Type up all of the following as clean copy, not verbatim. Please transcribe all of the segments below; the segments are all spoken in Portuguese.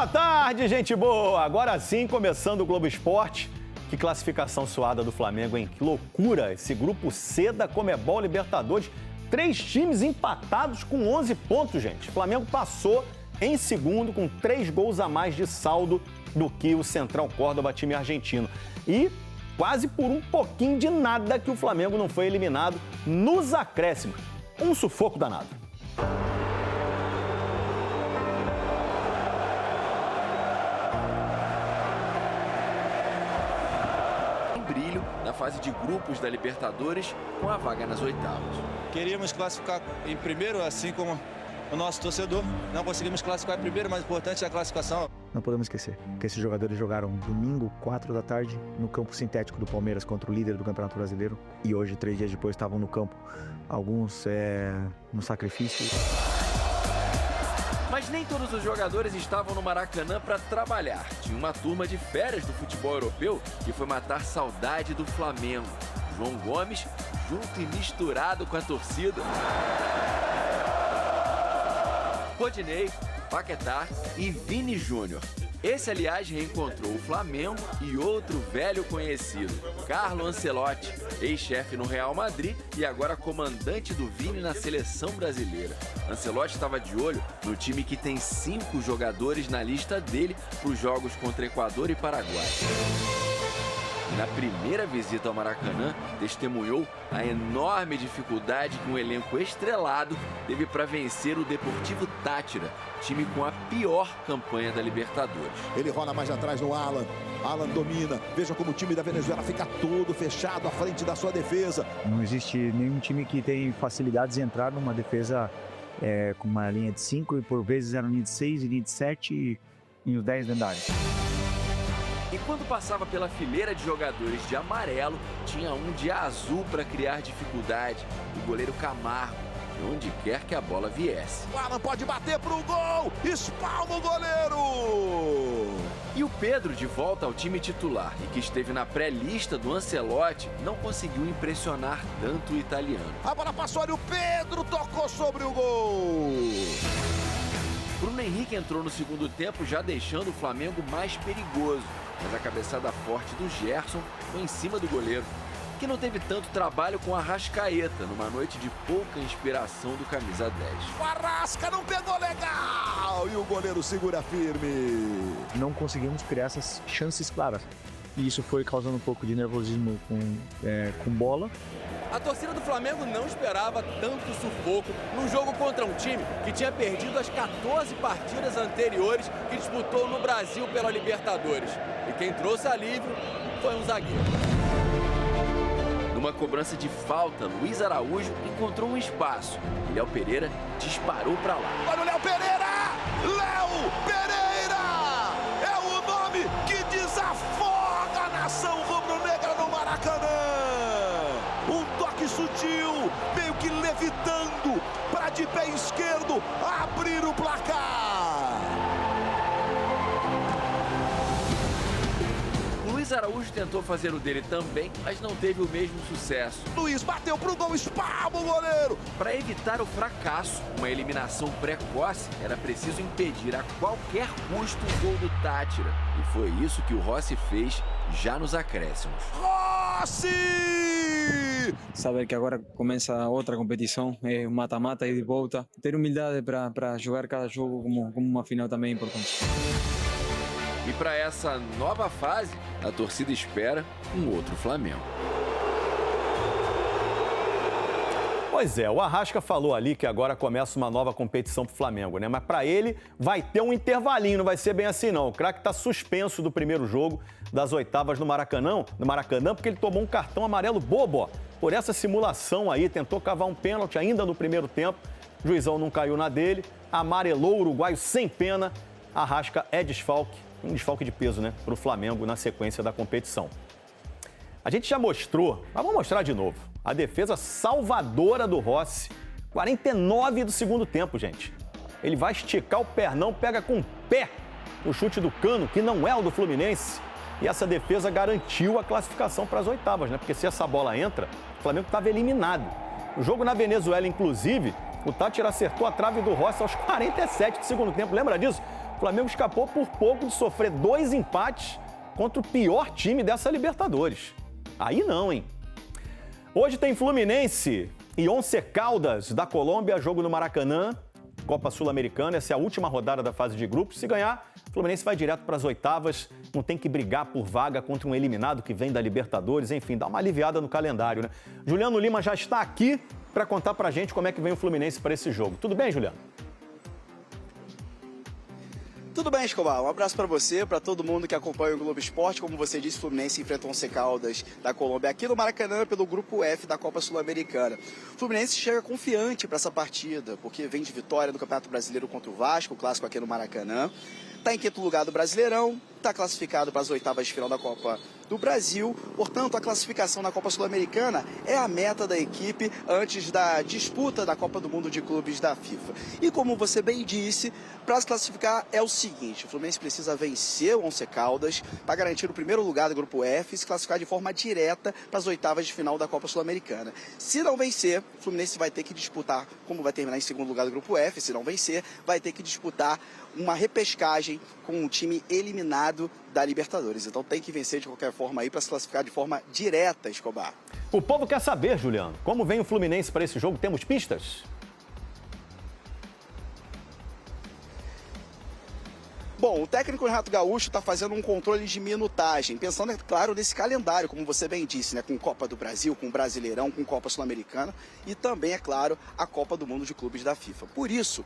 Boa tarde, gente boa! Agora sim, começando o Globo Esporte. Que classificação suada do Flamengo, hein? Que loucura! Esse grupo C da Conmebol Libertadores. 3 times empatados com 11 pontos, gente. O Flamengo passou em segundo com 3 gols a mais de saldo do que o Central Córdoba, time argentino. E quase por um pouquinho de nada que o Flamengo não foi eliminado nos acréscimos. Um sufoco danado. Brilho na fase de grupos da Libertadores com a vaga nas oitavas. Queríamos classificar em primeiro, assim como o nosso torcedor. Não conseguimos classificar em primeiro, mas o importante é a classificação. Não podemos esquecer que esses jogadores jogaram domingo, 4 da tarde, no campo sintético do Palmeiras contra o líder do Campeonato Brasileiro. E hoje, 3 dias depois, estavam no campo. Alguns no sacrifício. Mas nem todos os jogadores estavam no Maracanã para trabalhar. Tinha uma turma de férias do futebol europeu que foi matar saudade do Flamengo. João Gomes, junto e misturado com a torcida. Rodinei, Paquetá e Vini Júnior. Esse, aliás, reencontrou o Flamengo e outro velho conhecido, Carlo Ancelotti, ex-chefe no Real Madrid e agora comandante do Vini na seleção brasileira. Ancelotti estava de olho no time que tem 5 jogadores na lista dele para os jogos contra Equador e Paraguai. Na primeira visita ao Maracanã, testemunhou a enorme dificuldade que um elenco estrelado teve para vencer o Deportivo Táchira, time com a pior campanha da Libertadores. Ele rola mais atrás no Alan. Alan domina. Veja como o time da Venezuela fica todo fechado à frente da sua defesa. Não existe nenhum time que tem facilidades em entrar numa defesa com uma linha de 5 e por vezes era linha de 6 e linha de 7 e os 10 dentro da área. E quando passava pela fileira de jogadores de amarelo, tinha um de azul para criar dificuldade, o goleiro Camargo, de onde quer que a bola viesse. O Alan pode bater pro gol, espalma o goleiro! E o Pedro, de volta ao time titular e que esteve na pré-lista do Ancelotti, não conseguiu impressionar tanto o italiano. A bola passou ali, o Pedro tocou sobre o gol! Bruno Henrique entrou no segundo tempo já deixando o Flamengo mais perigoso, mas a cabeçada forte do Gerson foi em cima do goleiro, que não teve tanto trabalho com a Arrascaeta numa noite de pouca inspiração do camisa 10. O Arrasca não pegou legal e o goleiro segura firme. Não conseguimos criar essas chances claras. E isso foi causando um pouco de nervosismo com bola. A torcida do Flamengo não esperava tanto sufoco num jogo contra um time que tinha perdido as 14 partidas anteriores que disputou no Brasil pela Libertadores. E quem trouxe alívio foi um zagueiro. Numa cobrança de falta, Luiz Araújo encontrou um espaço e Léo Pereira disparou para lá. Olha o Léo Pereira! Léo Pereira! É o nome que desafoga a nação rubro-negra no Maracanã! Um toque sutil, meio que levitando para de pé esquerdo abrir o placar. Luiz Araújo tentou fazer o dele também, mas não teve o mesmo sucesso. Luiz bateu pro gol, espalma o goleiro. Para evitar o fracasso, uma eliminação precoce, era preciso impedir a qualquer custo o gol do Táchira. E foi isso que o Rossi fez já nos acréscimos. Rossi! Saber que agora começa outra competição, é mata-mata e de volta. Ter humildade para jogar cada jogo como uma final também é importante. E para essa nova fase, a torcida espera um outro Flamengo. Pois é, o Arrasca falou ali que agora começa uma nova competição pro Flamengo, né? Mas para ele vai ter um intervalinho, não vai ser bem assim não. O craque tá suspenso do primeiro jogo das oitavas no Maracanã, porque ele tomou um cartão amarelo bobo, ó. Por essa simulação aí, tentou cavar um pênalti ainda no primeiro tempo. O juizão não caiu na dele, amarelou o uruguaio sem pena. Arrasca é desfalque, um desfalque de peso, né, pro Flamengo na sequência da competição. A gente já mostrou, mas vamos mostrar de novo. A defesa salvadora do Rossi. 49 do segundo tempo, gente. Ele vai esticar o pernão, pega com o pé o chute do Cano, que não é o do Fluminense. E essa defesa garantiu a classificação para as oitavas, né? Porque se essa bola entra, o Flamengo estava eliminado. O jogo na Venezuela, inclusive, o Táchira acertou a trave do Rossi aos 47 do segundo tempo. Lembra disso? O Flamengo escapou por pouco de sofrer 2 empates contra o pior time dessa Libertadores. Aí não, hein? Hoje tem Fluminense e Once Caldas da Colômbia, jogo no Maracanã, Copa Sul-Americana. Essa é a última rodada da fase de grupos. Se ganhar, o Fluminense vai direto para as oitavas, não tem que brigar por vaga contra um eliminado que vem da Libertadores. Enfim, dá uma aliviada no calendário, né? Juliano Lima já está aqui para contar para a gente como é que vem o Fluminense para esse jogo. Tudo bem, Juliano? Tudo bem, Escobar. Um abraço para você, para todo mundo que acompanha o Globo Esporte. Como você disse, o Fluminense enfrenta o Once Caldas da Colômbia aqui no Maracanã pelo Grupo F da Copa Sul-Americana. O Fluminense chega confiante para essa partida, porque vem de vitória no Campeonato Brasileiro contra o Vasco, o clássico aqui no Maracanã. Está em quinto lugar do Brasileirão, está classificado para as oitavas de final da Copa do Brasil. Portanto, a classificação na Copa Sul-Americana é a meta da equipe antes da disputa da Copa do Mundo de Clubes da FIFA. E como você bem disse, para se classificar é o seguinte: o Fluminense precisa vencer o Once Caldas para garantir o primeiro lugar do Grupo F e se classificar de forma direta para as oitavas de final da Copa Sul-Americana. Se não vencer, o Fluminense vai ter que disputar, como vai terminar em segundo lugar do Grupo F, se não vencer, vai ter que disputar uma repescagem com um time eliminado da Libertadores. Então tem que vencer de qualquer forma aí para se classificar de forma direta, Escobar. O povo quer saber, Juliano, como vem o Fluminense para esse jogo? Temos pistas? Bom, o técnico Renato Gaúcho está fazendo um controle de minutagem, pensando, é claro, nesse calendário, como você bem disse, né, com Copa do Brasil, com Brasileirão, com Copa Sul-Americana e também, é claro, a Copa do Mundo de Clubes da FIFA. Por isso,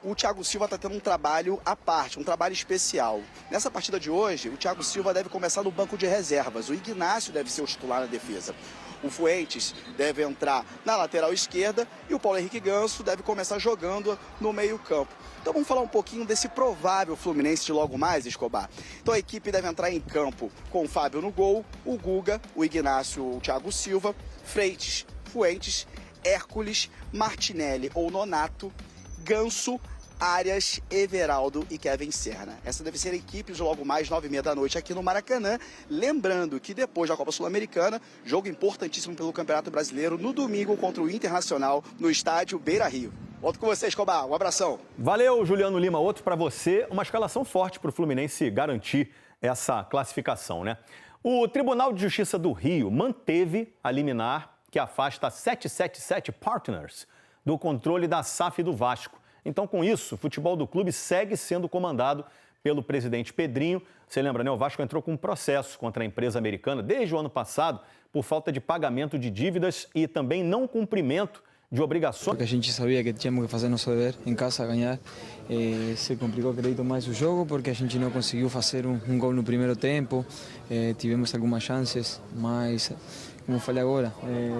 o Thiago Silva está tendo um trabalho à parte, um trabalho especial. Nessa partida de hoje, o Thiago Silva deve começar no banco de reservas, o Ignacio deve ser o titular na defesa. O Fuentes deve entrar na lateral esquerda e o Paulo Henrique Ganso deve começar jogando no meio-campo. Então vamos falar um pouquinho desse provável Fluminense de logo mais, Escobar. Então a equipe deve entrar em campo com o Fábio no gol, o Guga, o Ignacio, o Thiago Silva, Freitas, Fuentes, Hércules, Martinelli ou Nonato, Ganso, Arias, Everaldo e Kevin Serna. Essa deve ser a equipe de logo mais 9h30 da noite aqui no Maracanã. Lembrando que depois da Copa Sul-Americana, jogo importantíssimo pelo Campeonato Brasileiro, no domingo contra o Internacional, no estádio Beira-Rio. Volto com você, Escobar. Um abração. Valeu, Juliano Lima. Outro para você. Uma escalação forte para o Fluminense garantir essa classificação, né? O Tribunal de Justiça do Rio manteve a liminar que afasta a 777 Partners do controle da SAF do Vasco. Então, com isso, o futebol do clube segue sendo comandado pelo presidente Pedrinho. Você lembra, né? O Vasco entrou com um processo contra a empresa americana desde o ano passado por falta de pagamento de dívidas e também não cumprimento de obrigações. Porque a gente sabia que tínhamos que fazer nosso dever em casa, ganhar. Se complicou, acredito, mais o jogo porque a gente não conseguiu fazer um gol no primeiro tempo. Tivemos algumas chances, mas, como eu falei agora,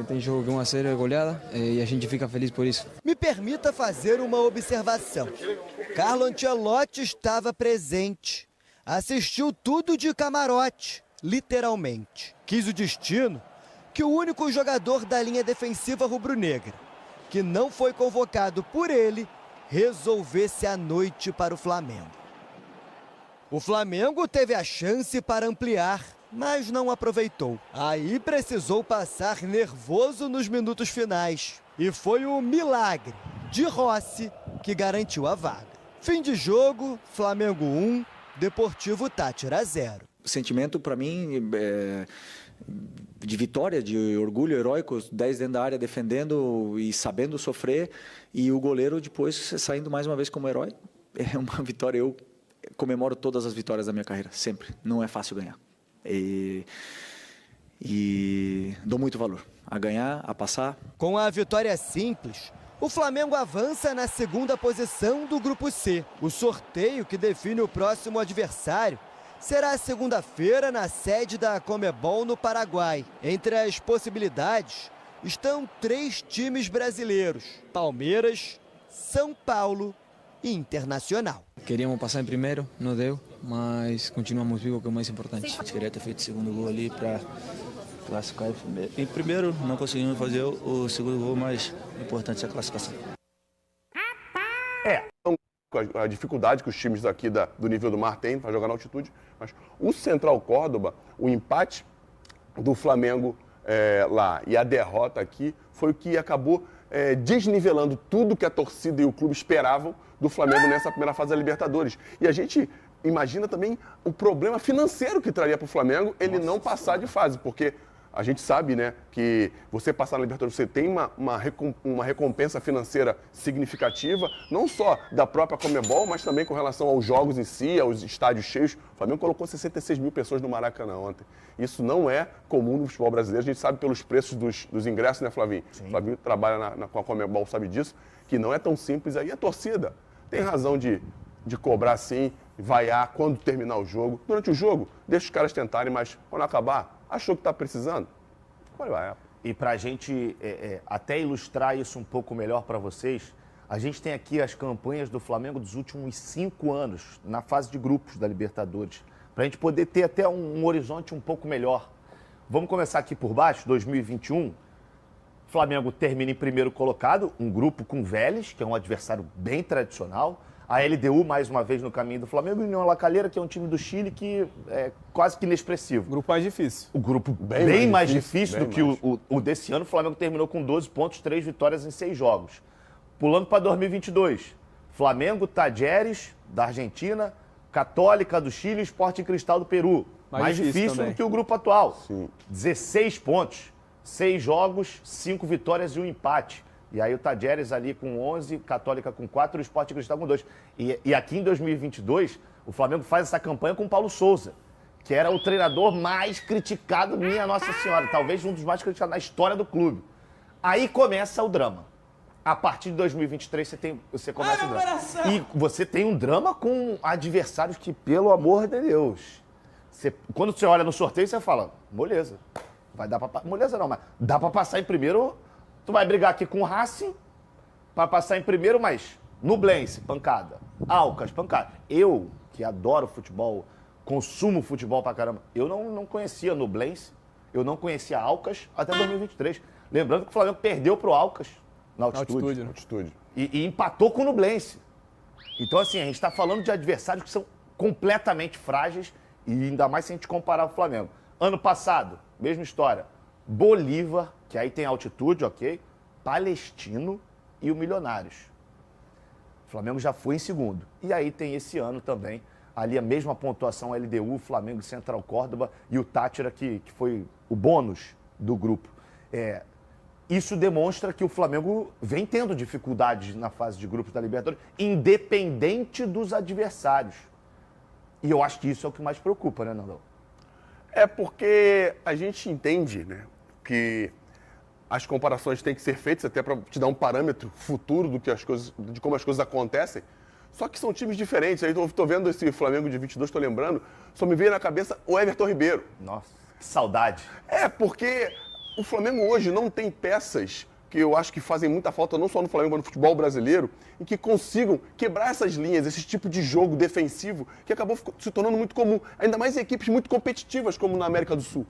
tem jogo que 1-0 é goleada e a gente fica feliz por isso. Me permita fazer uma observação. Carlo Ancelotti estava presente, assistiu tudo de camarote, literalmente. Quis o destino que o único jogador da linha defensiva rubro-negra, que não foi convocado por ele, resolvesse a noite para o Flamengo. O Flamengo teve a chance para ampliar, mas não aproveitou. Aí precisou passar nervoso nos minutos finais. E foi o milagre de Rossi que garantiu a vaga. Fim de jogo, Flamengo 1, Deportivo Táchira 0. O sentimento para mim de vitória, de orgulho heróico, 10 dentro da área defendendo e sabendo sofrer, e o goleiro depois saindo mais uma vez como herói. É uma vitória, eu comemoro todas as vitórias da minha carreira, sempre. Não é fácil ganhar. E dou muito valor a ganhar, a passar. Com a vitória simples, o Flamengo avança na segunda posição do Grupo C. O sorteio que define o próximo adversário será segunda-feira na sede da Conmebol no Paraguai. Entre as possibilidades estão 3 times brasileiros: Palmeiras, São Paulo e Internacional. Queríamos passar em primeiro, não deu, mas continuamos vivos, que é o mais importante. Queria ter feito o segundo gol ali para classificar em primeiro. Não conseguimos fazer o segundo gol, mas o importante é a classificação. A dificuldade que os times daqui do nível do mar têm para jogar na altitude, mas o Central Córdoba, o empate do Flamengo lá e a derrota aqui foi o que acabou desnivelando tudo que a torcida e o clube esperavam do Flamengo nessa primeira fase da Libertadores. E a gente imagina também o problema financeiro que traria para o Flamengo ele não passar de fase, porque a gente sabe, né, que você passar na Libertadores, você tem uma recompensa financeira significativa, não só da própria Conmebol, mas também com relação aos jogos em si, aos estádios cheios. O Flamengo colocou 66 mil pessoas no Maracanã ontem. Isso não é comum no futebol brasileiro. A gente sabe pelos preços dos ingressos, né, Flavinho? Sim. O Flavinho trabalha com a Conmebol, sabe disso, que não é tão simples. Aí a torcida tem razão de cobrar sim, vaiar quando terminar o jogo. Durante o jogo, deixa os caras tentarem, mas quando acabar, achou que está precisando? Vai. E para a gente até ilustrar isso um pouco melhor para vocês, a gente tem aqui as campanhas do Flamengo dos últimos 5 anos, na fase de grupos da Libertadores, para a gente poder ter até um horizonte um pouco melhor. Vamos começar aqui por baixo, 2021. O Flamengo termina em primeiro colocado, um grupo com Vélez, que é um adversário bem tradicional. A LDU, mais uma vez, no caminho do Flamengo. E o União La Calera, que é um time do Chile que é quase que inexpressivo. O grupo mais difícil. O grupo bem mais difícil do que o desse ano. O Flamengo terminou com 12 pontos, 3 vitórias em 6 jogos. Pulando para 2022. Flamengo, Tajeres, da Argentina, Católica do Chile e Sporting Cristal do Peru. Mais difícil do que o grupo atual. Sim. 16 pontos, 6 jogos, 5 vitórias e 1 empate. E aí o Tajeres ali com 11, Católica com 4 e o Sporting Cristal com 2. E aqui em 2022, o Flamengo faz essa campanha com o Paulo Souza, que era o treinador mais criticado, minha Nossa Senhora, talvez um dos mais criticados na história do clube. Aí começa o drama. A partir de 2023 você começa o drama. E você tem um drama com adversários que, pelo amor de Deus, quando você olha no sorteio, você fala, moleza. Vai dar pra... Moleza não, mas dá pra passar em primeiro... Tu vai brigar aqui com o Racing para passar em primeiro, mas Nublense, pancada. Alcas, pancada. Eu, que adoro futebol, consumo futebol pra caramba, eu não conhecia Nublense, eu não conhecia Alcas até 2023. Lembrando que o Flamengo perdeu pro Alcas na altitude. E empatou com o Nublense. Então, assim, a gente tá falando de adversários que são completamente frágeis e ainda mais se a gente comparar o Flamengo. Ano passado, mesma história. Bolívar, que aí tem altitude, ok? Palestino e o Milionários. O Flamengo já foi em segundo. E aí tem esse ano também, ali a mesma pontuação, LDU, Flamengo, Central Córdoba e o Táchira, que foi o bônus do grupo. Isso demonstra que o Flamengo vem tendo dificuldades na fase de grupos da Libertadores, independente dos adversários. E eu acho que isso é o que mais preocupa, né, Nandão? É porque a gente entende, né, que as comparações têm que ser feitas até para te dar um parâmetro futuro de como as coisas acontecem. Só que são times diferentes. Aí estou vendo esse Flamengo de 22, estou lembrando, só me veio na cabeça o Everton Ribeiro. Nossa, que saudade. Porque o Flamengo hoje não tem peças que eu acho que fazem muita falta, não só no Flamengo, mas no futebol brasileiro, e que consigam quebrar essas linhas, esse tipo de jogo defensivo, que acabou se tornando muito comum, ainda mais em equipes muito competitivas, como na América do Sul.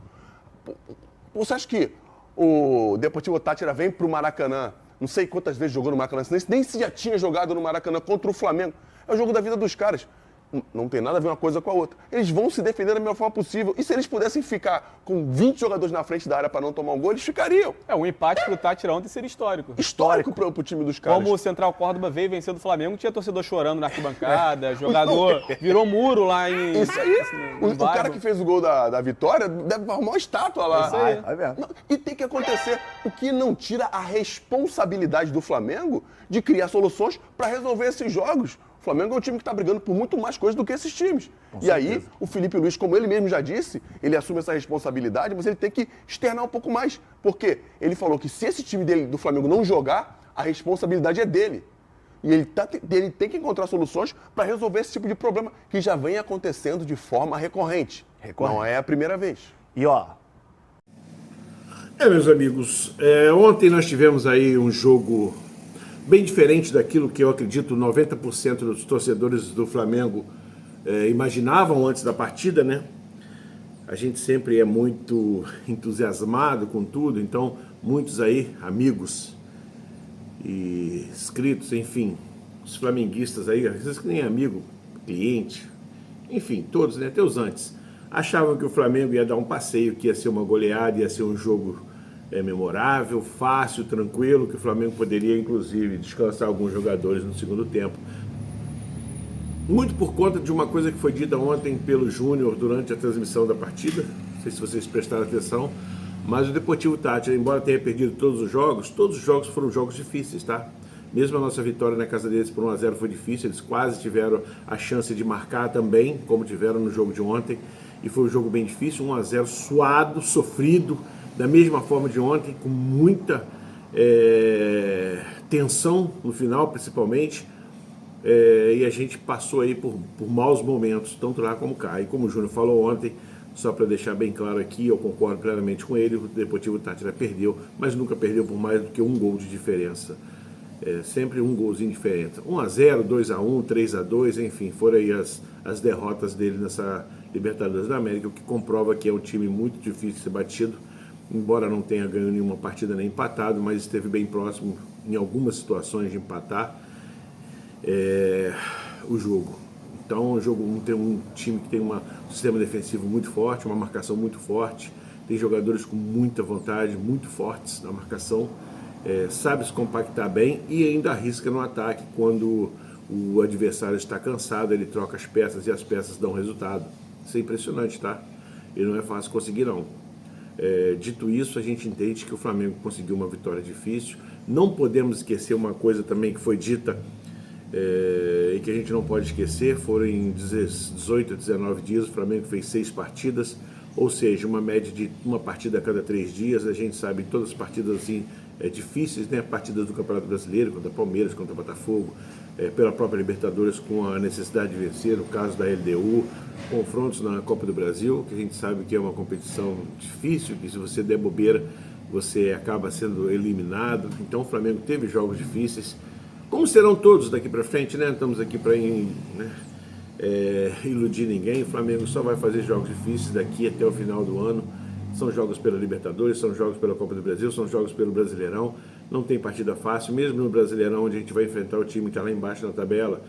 Você acha que o Deportivo Táchira vem para o Maracanã, não sei quantas vezes jogou no Maracanã, nem se já tinha jogado no Maracanã contra o Flamengo, é o jogo da vida dos caras. Não tem nada a ver uma coisa com a outra. Eles vão se defender da melhor forma possível. E se eles pudessem ficar com 20 jogadores na frente da área para não tomar um gol, eles ficariam. Um empate pro Táchira ontem seria histórico. Histórico pro time dos caras. Como o Central Córdoba veio vencendo o Flamengo, tinha torcedor chorando na arquibancada, jogador virou muro lá em... Isso aí. O cara que fez o gol da vitória deve arrumar uma estátua lá. Isso aí. E tem que acontecer. O que não tira a responsabilidade do Flamengo de criar soluções para resolver esses jogos. O Flamengo é um time que está brigando por muito mais coisas do que esses times. E aí, o Felipe Luiz, como ele mesmo já disse, ele assume essa responsabilidade, mas ele tem que externar um pouco mais. Porque ele falou que se esse time dele, do Flamengo não jogar, a responsabilidade é dele. E ele tem que encontrar soluções para resolver esse tipo de problema que já vem acontecendo de forma recorrente. Não é a primeira vez. E ó... Meus amigos, ontem nós tivemos aí um jogo bem diferente daquilo que eu acredito 90% dos torcedores do Flamengo imaginavam antes da partida, né? A gente sempre é muito entusiasmado com tudo, então muitos aí, amigos e inscritos, enfim, os flamenguistas aí, às vezes que nem amigo, cliente, enfim, todos, né? Até os antes, achavam que o Flamengo ia dar um passeio, que ia ser uma goleada, ia ser um jogo memorável, fácil, tranquilo, que o Flamengo poderia, inclusive, descansar alguns jogadores no segundo tempo. Muito por conta de uma coisa que foi dita ontem pelo Júnior durante a transmissão da partida, não sei se vocês prestaram atenção, mas o Deportivo Táchira, embora tenha perdido todos os jogos foram jogos difíceis, tá? Mesmo a nossa vitória na casa deles por 1-0 foi difícil, eles quase tiveram a chance de marcar também, como tiveram no jogo de ontem, e foi um jogo bem difícil, 1-0 suado, sofrido, da mesma forma de ontem, com muita tensão no final, principalmente, e a gente passou aí por maus momentos, tanto lá como cá. E como o Júnior falou ontem, só para deixar bem claro aqui, eu concordo plenamente com ele, o Deportivo Táchira perdeu, mas nunca perdeu por mais do que um gol de diferença. Sempre um golzinho de diferença. 1-0, 2-1, 3-2, enfim, foram aí as derrotas dele nessa Libertadores da América, o que comprova que é um time muito difícil de ser batido, embora não tenha ganho nenhuma partida nem empatado, mas esteve bem próximo em algumas situações de empatar o jogo. Então, tem um time que tem um sistema defensivo muito forte, uma marcação muito forte, tem jogadores com muita vontade, muito fortes na marcação, sabe se compactar bem e ainda arrisca no ataque. Quando o adversário está cansado, ele troca as peças e as peças dão resultado. Isso é impressionante, tá? E não é fácil conseguir, não. Dito isso, a gente entende que o Flamengo conseguiu uma vitória difícil. Não podemos esquecer uma coisa também que foi dita e que a gente não pode esquecer. Foram em 18 a 19 dias, o Flamengo fez 6 partidas, ou seja, uma média de uma partida a cada 3 dias. A gente sabe todas as partidas assim difíceis, né? Partidas do Campeonato Brasileiro, contra Palmeiras, contra Botafogo, pela própria Libertadores, com a necessidade de vencer, o caso da LDU, confrontos na Copa do Brasil, que a gente sabe que é uma competição difícil, que se você der bobeira, você acaba sendo eliminado. Então o Flamengo teve jogos difíceis, como serão todos daqui para frente, né? Estamos aqui para iludir ninguém. O Flamengo só vai fazer jogos difíceis daqui até o final do ano. São jogos pela Libertadores, são jogos pela Copa do Brasil, são jogos pelo Brasileirão. Não tem partida fácil, mesmo no Brasileirão, onde a gente vai enfrentar o time que está lá embaixo na tabela,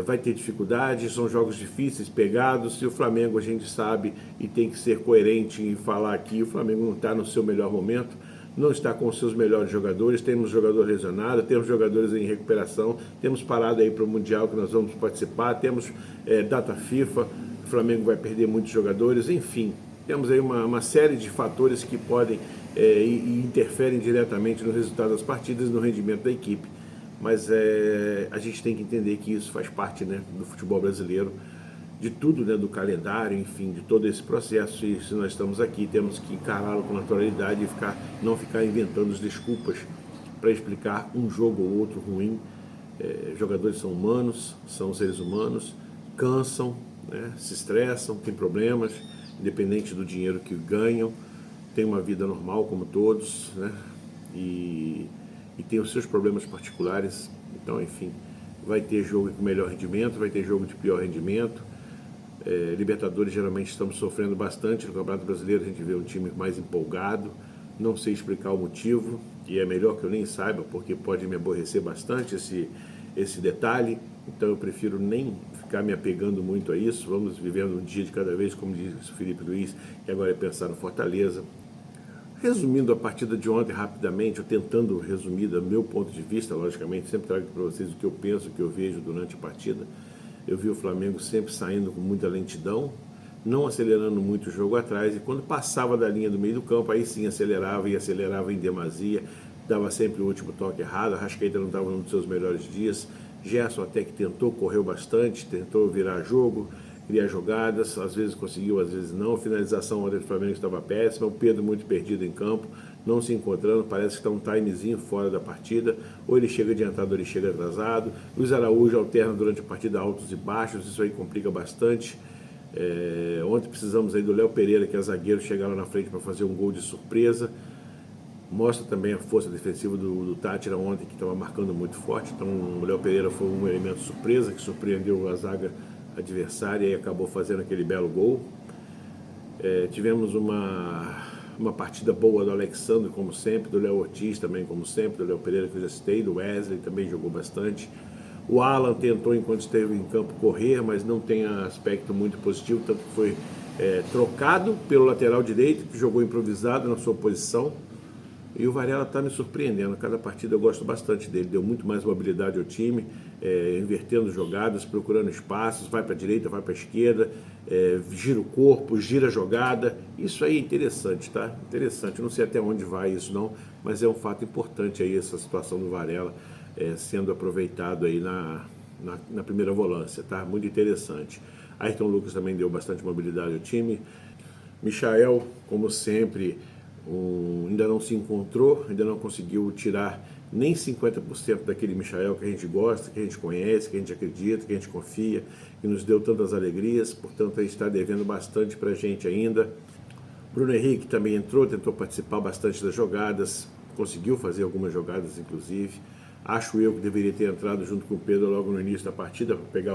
vai ter dificuldade, são jogos difíceis, pegados. E o Flamengo, a gente sabe e tem que ser coerente em falar aqui, o Flamengo não está no seu melhor momento, não está com os seus melhores jogadores, temos jogador lesionado, temos jogadores em recuperação, temos parada aí para o Mundial que nós vamos participar, temos data FIFA, o Flamengo vai perder muitos jogadores, enfim. Temos aí uma série de fatores que podem e interferem diretamente no resultado das partidas e no rendimento da equipe. Mas a gente tem que entender que isso faz parte, né, do futebol brasileiro, de tudo, né, do calendário, enfim, de todo esse processo. E se nós estamos aqui, temos que encará-lo com naturalidade e não ficar inventando desculpas para explicar um jogo ou outro ruim. Jogadores são humanos, são seres humanos, cansam, né, se estressam, têm problemas, independente do dinheiro que ganham, tem uma vida normal como todos, né? E tem os seus problemas particulares. Então, enfim, vai ter jogo com melhor rendimento, vai ter jogo de pior rendimento. Libertadores, geralmente estamos sofrendo bastante. No Campeonato Brasileiro a gente vê um time mais empolgado, não sei explicar o motivo, e é melhor que eu nem saiba, porque pode me aborrecer bastante esse detalhe. Então eu prefiro nem ficar me apegando muito a isso. Vamos vivendo um dia de cada vez, como disse o Felipe Luiz, que agora é pensar no Fortaleza. Resumindo a partida de ontem rapidamente, ou tentando resumir do meu ponto de vista, logicamente, sempre trago para vocês o que eu penso, o que eu vejo durante a partida. Eu vi o Flamengo sempre saindo com muita lentidão, não acelerando muito o jogo atrás, e quando passava da linha do meio do campo, aí sim acelerava e acelerava em demasia, dava sempre o último toque errado. A Arrascaeta não estava num dos seus melhores dias. Gerson até que tentou, correu bastante, tentou virar jogo, criar jogadas, às vezes conseguiu, às vezes não. A finalização do Flamengo estava péssima, o Pedro muito perdido em campo, não se encontrando, parece que está um timezinho fora da partida, ou ele chega adiantado ou ele chega atrasado. Luiz Araújo alterna durante a partida altos e baixos, isso aí complica bastante. Ontem precisamos aí do Léo Pereira, que é zagueiro, chegar lá na frente para fazer um gol de surpresa. Mostra também a força defensiva do Táchira ontem, que estava marcando muito forte. Então o Léo Pereira foi um elemento surpresa, que surpreendeu a zaga adversária e acabou fazendo aquele belo gol. Tivemos uma partida boa do Alexandre, como sempre, do Léo Ortiz também, como sempre, do Léo Pereira, que eu já citei, do Wesley também jogou bastante. O Alan tentou, enquanto esteve em campo, correr, mas não tem aspecto muito positivo, tanto que foi trocado pelo lateral direito, que jogou improvisado na sua posição. E o Varela está me surpreendendo. Cada partida eu gosto bastante dele. Deu muito mais mobilidade ao time, invertendo jogadas, procurando espaços, vai para a direita, vai para a esquerda, gira o corpo, gira a jogada. Isso aí é interessante, tá? Interessante. Eu não sei até onde vai isso não, mas é um fato importante aí essa situação do Varela sendo aproveitado aí na primeira volância, tá? Muito interessante. Ayrton Lucas também deu bastante mobilidade ao time. Michael, como sempre, ainda não se encontrou, ainda não conseguiu tirar nem 50% daquele Michael que a gente gosta, que a gente conhece, que a gente acredita, que a gente confia, que nos deu tantas alegrias, portanto ele está devendo bastante para a gente ainda. Bruno Henrique também entrou, tentou participar bastante das jogadas, conseguiu fazer algumas jogadas inclusive. Acho eu que deveria ter entrado junto com o Pedro logo no início da partida, para pegar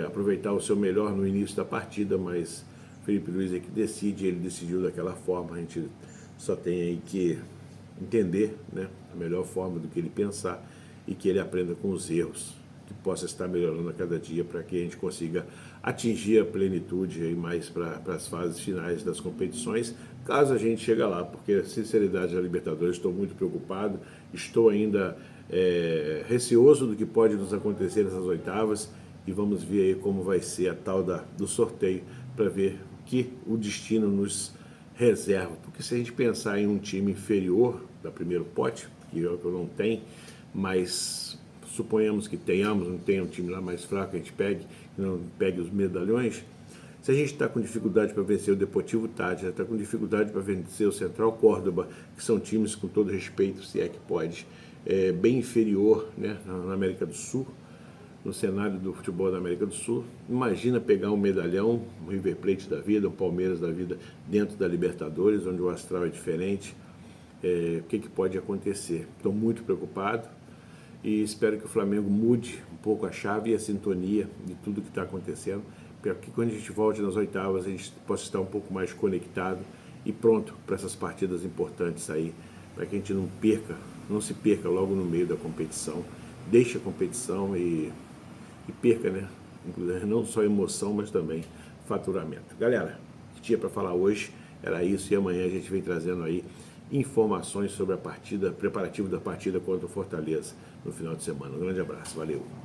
aproveitar o seu melhor no início da partida, mas Felipe Luiz é que decide, ele decidiu daquela forma, a gente só tem aí que entender, né, a melhor forma do que ele pensar e que ele aprenda com os erros, que possa estar melhorando a cada dia para que a gente consiga atingir a plenitude aí mais para as fases finais das competições, caso a gente chegue lá, porque sinceridade da Libertadores, estou muito preocupado, estou ainda receoso do que pode nos acontecer nessas oitavas e vamos ver aí como vai ser a tal do sorteio para ver que o destino nos reserva, porque se a gente pensar em um time inferior da primeiro pote, que é o que eu não tenho, mas suponhamos que tenhamos, não tenha um time lá mais fraco, a gente não pegue os medalhões, se a gente está com dificuldade para vencer o Deportivo Táchira, está com dificuldade para vencer o Central Córdoba, que são times, com todo respeito, se é que pode, bem inferior, né, na América do Sul, no cenário do futebol da América do Sul. Imagina pegar um medalhão, um River Plate da vida, um Palmeiras da vida, dentro da Libertadores, onde o astral é diferente. O que pode acontecer? Estou muito preocupado e espero que o Flamengo mude um pouco a chave e a sintonia de tudo que está acontecendo, para que quando a gente volte nas oitavas a gente possa estar um pouco mais conectado e pronto para essas partidas importantes aí, para que a gente não se perca logo no meio da competição, deixe a competição e perca, né? Inclusive, não só emoção, mas também faturamento. Galera, o que tinha para falar hoje era isso e amanhã a gente vem trazendo aí informações sobre a partida, preparativo da partida contra o Fortaleza no final de semana. Um grande abraço, valeu!